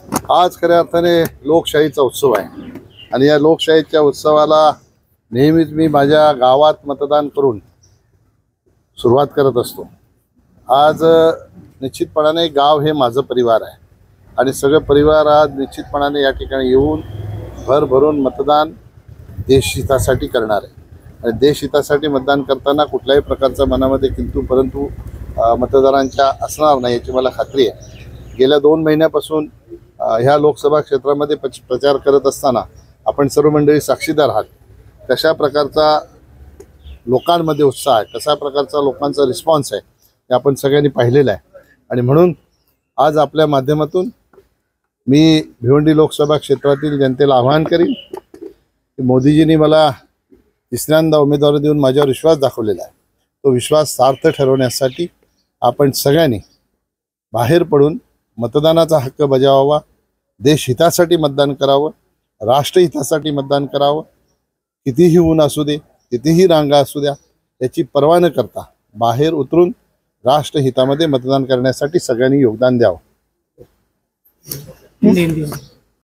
आज खऱ्या अर्थाने लोकशाहीचा उत्सव आहे आणि या लोकशाहीच्या उत्सवाला नेहमीच मी माझ्या गावात मतदान करून सुरुवात करत असतो। आज निश्चितपणाने गाव हे माझं परिवार आहे आणि सगळे परिवार आज निश्चितपणाने या ठिकाणी येऊन भरभरून मतदान देशहितासाठी करणार आहे आणि देशहितासाठी मतदान करताना कुठल्याही प्रकारचा मनामध्ये किंतु परंतु मतदारांच्या असणार नाही याची मला खात्री आहे। गेल्या 2 महिन्यापासून ह्या लोकसभा क्षेत्रामध्ये प्रचार करत असताना आपण सर्व मंडळी साक्षीदार आहात कशा प्रकारचा लोकांमध्ये उत्साह आहे, कशा प्रकारचा लोकांचा रिस्पॉन्स आहे हे आपण सगळ्यांनी पाहिलेलं आहे आणि म्हणून आज आपल्या माध्यमातून मी भिवंडी लोकसभा क्षेत्रातील जनतेला आवाहन करीन की मोदीजींनी मला तिसऱ्यांदा उमेदवारी देऊन माझ्यावर विश्वास दाखवलेला आहे। तो विश्वास सार्थ ठरवण्यासाठी आपण सगळ्यांनी बाहेर पडून मतदानाचा हक्क बजावावा, देशहितासाठी मतदान करावं, राष्ट्रहितासाठी मतदान करावं। कितीही ऊन असू दे, कितीही रांगा असू द्या, याची पर्वा न करता बाहेर उतरून राष्ट्रहितामध्ये मतदान करण्यासाठी सगळ्यांनी योगदान द्यावं।